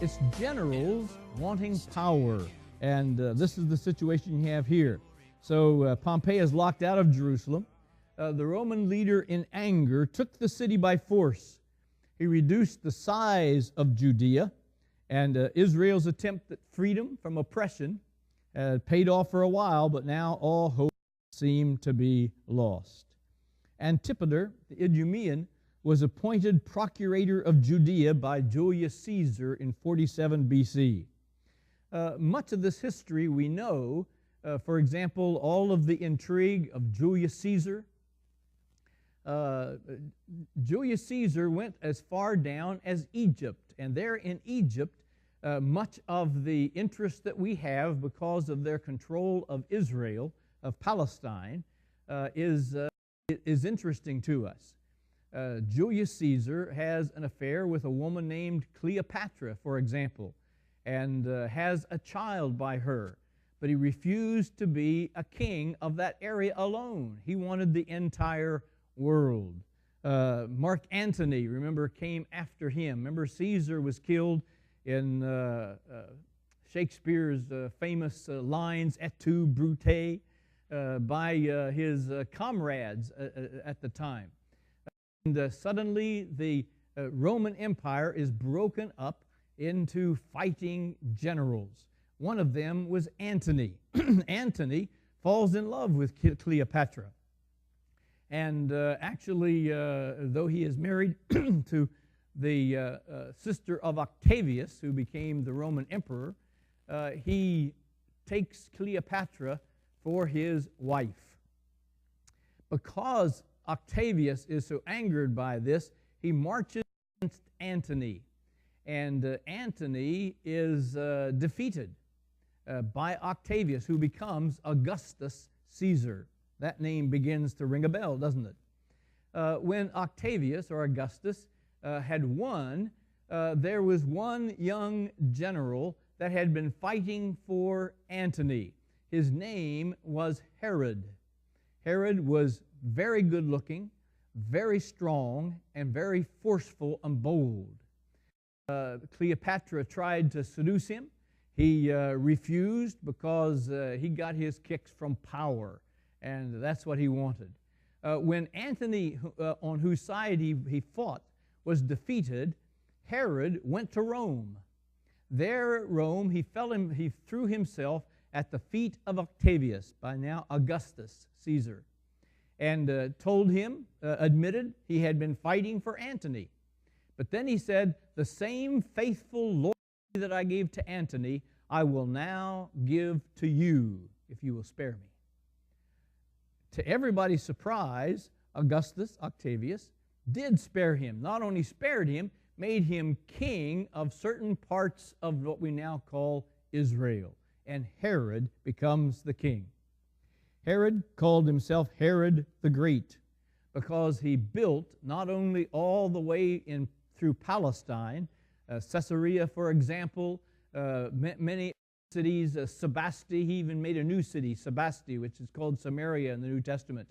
It's generals wanting power, and this is the situation you have here. So Pompey is locked out of Jerusalem. The Roman leader, in anger, took the city by force. He reduced the size of Judea, and Israel's attempt at freedom from oppression paid off for a while, but now all hope seemed to be lost. Antipater, the Idumean, was appointed procurator of Judea by Julius Caesar in 47 BC. Much of this history we know, for example, all of the intrigue of Julius Caesar. Julius Caesar went as far down as Egypt, and there in Egypt, much of the interest that we have because of their control of Israel, of Palestine, is interesting to us. Julius Caesar has an affair with a woman named Cleopatra, for example, and has a child by her. But he refused to be a king of that area alone. He wanted the entire world. Mark Antony, remember, came after him. Remember, Caesar was killed in Shakespeare's famous lines, Et tu, Brute, by his comrades at the time. And suddenly the Roman Empire is broken up into fighting generals. One of them was Antony. Antony falls in love with Cleopatra. And actually, though he is married to the sister of Octavius, who became the Roman emperor, he takes Cleopatra for his wife. Because Octavius is so angered by this, he marches against Antony. And Antony is defeated by Octavius, who becomes Augustus Caesar. That name begins to ring a bell, doesn't it? When Octavius, or Augustus, had won, there was one young general that had been fighting for Antony. His name was Herod. Herod was very good looking, very strong, and very forceful and bold. Cleopatra tried to seduce him. He refused because he got his kicks from power, and that's what he wanted. When Antony, on whose side he fought, was defeated, Herod went to Rome. There at Rome, he threw himself at the feet of Octavius, by now Augustus Caesar, and told him, admitted he had been fighting for Antony. But then he said, the same faithful loyalty that I gave to Antony, I will now give to you, if you will spare me. To everybody's surprise, Augustus, Octavius, did spare him. Not only spared him, made him king of certain parts of what we now call Israel. And Herod becomes the king. Herod called himself Herod the Great because he built not only all the way through Palestine, Caesarea, for example, many cities, Sebasti, he even made a new city, Sebasti, which is called Samaria in the New Testament.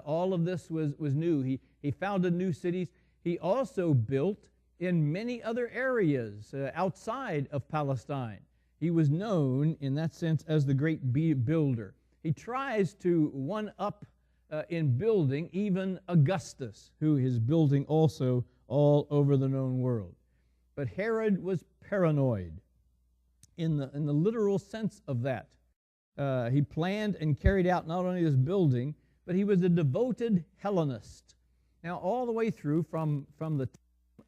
All of this was new. He founded new cities. He also built in many other areas outside of Palestine. He was known in that sense as the great builder. He tries to one-up in building even Augustus, who is building also all over the known world. But Herod was paranoid in the literal sense of that. He planned and carried out not only this building, but he was a devoted Hellenist. Now, all the way through from the time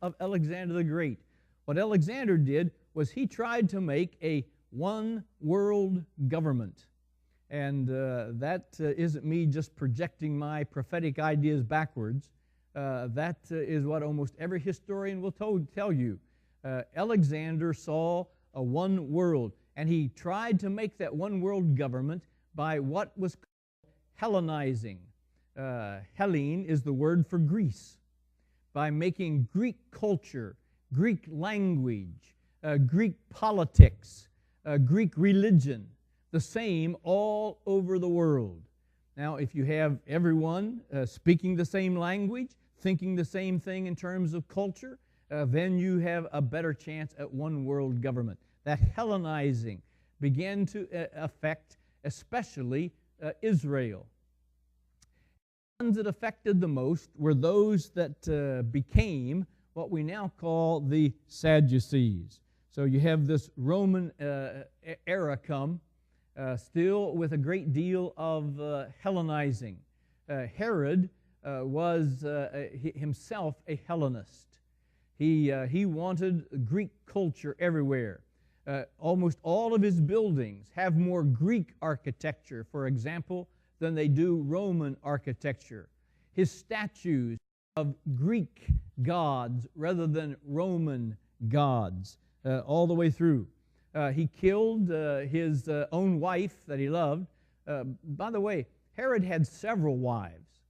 of Alexander the Great, what Alexander did was he tried to make a one-world government. And that isn't me just projecting my prophetic ideas backwards. That is what almost every historian will tell you. Alexander saw a one world, and he tried to make that one world government by what was called Hellenizing. Hellene is the word for Greece. By making Greek culture, Greek language, Greek politics, Greek religion, the same all over the world. Now, if you have everyone speaking the same language, thinking the same thing in terms of culture, then you have a better chance at one world government. That Hellenizing began to affect especially Israel. The ones that affected the most were those that became what we now call the Sadducees. So you have this Roman era come, still with a great deal of Hellenizing. Herod was himself a Hellenist. He wanted Greek culture everywhere. Almost all of his buildings have more Greek architecture, for example, than they do Roman architecture. His statues of Greek gods rather than Roman gods all the way through. He killed his own wife that he loved. By the way, Herod had several wives.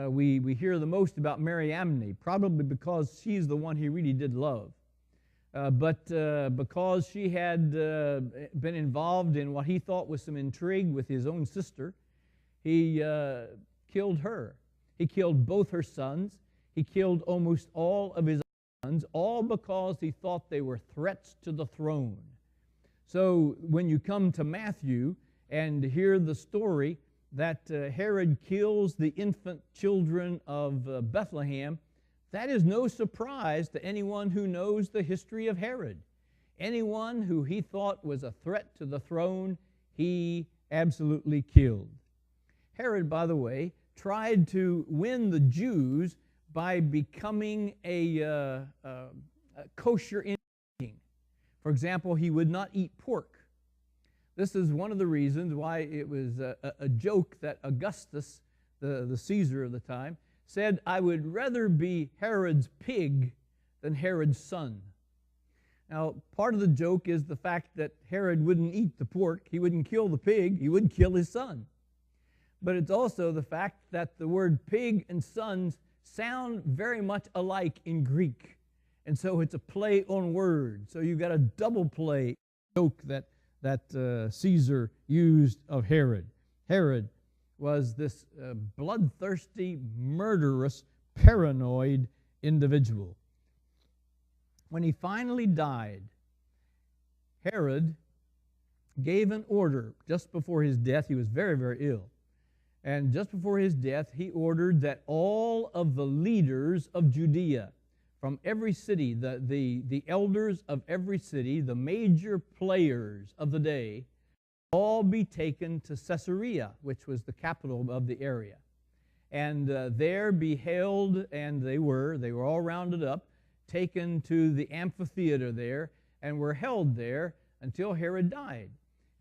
We hear the most about Mariamne, probably because she's the one he really did love. But because she had been involved in what he thought was some intrigue with his own sister, he killed her. He killed both her sons. He killed almost all of his sons, all because he thought they were threats to the throne. So when you come to Matthew and hear the story that Herod kills the infant children of Bethlehem, that is no surprise to anyone who knows the history of Herod. Anyone who he thought was a threat to the throne, he absolutely killed. Herod, by the way, tried to win the Jews by becoming a kosher in eating. For example, he would not eat pork. This is one of the reasons why it was a joke that Augustus, the Caesar of the time, said, "I would rather be Herod's pig than Herod's son." Now, part of the joke is the fact that Herod wouldn't eat the pork. He wouldn't kill the pig. He wouldn't kill his son. But it's also the fact that the word pig and sons sound very much alike in Greek. And so it's a play on words. So you've got a double play joke that Caesar used of Herod. Herod was this bloodthirsty, murderous, paranoid individual. When he finally died, Herod gave an order just before his death. He was very, very ill. And just before his death, he ordered that all of the leaders of Judea, from every city, the elders of every city, the major players of the day, all be taken to Caesarea, which was the capital of the area. And there be held, and they were all rounded up, taken to the amphitheater there, and were held there until Herod died.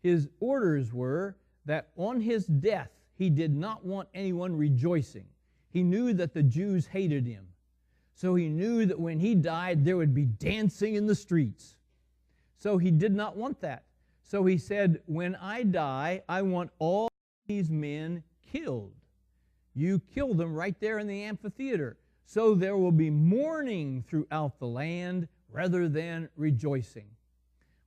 His orders were that on his death, he did not want anyone rejoicing. He knew that the Jews hated him. So he knew that when he died, there would be dancing in the streets. So he did not want that. So he said, when I die, I want all these men killed. You kill them right there in the amphitheater. So there will be mourning throughout the land rather than rejoicing.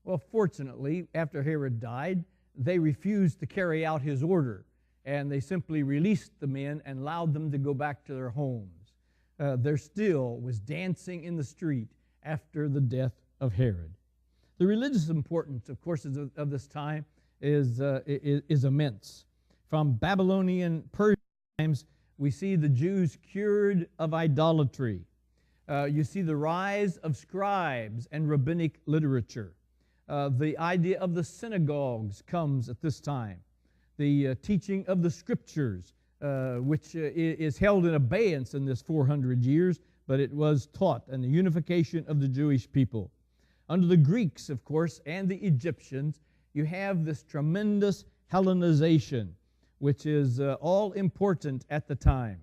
Well, fortunately, after Herod died, they refused to carry out his order. And they simply released the men and allowed them to go back to their homes. There still was dancing in the street after the death of Herod. The religious importance, of course, of this time is immense. From Babylonian Persian times, we see the Jews cured of idolatry. You see the rise of scribes and rabbinic literature. The idea of the synagogues comes at this time. The teaching of the Scriptures, which is held in abeyance in this 400 years, but it was taught, and the unification of the Jewish people. Under the Greeks, of course, and the Egyptians, you have this tremendous Hellenization, which is all important at the time.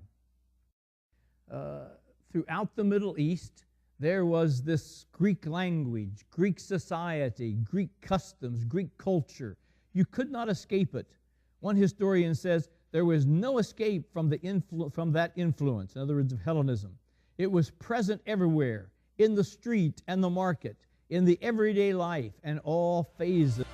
Throughout the Middle East, there was this Greek language, Greek society, Greek customs, Greek culture. You could not escape it. One historian says there was no escape from that influence, in other words, of Hellenism. It was present everywhere, in the street and the market, in the everyday life and all phases.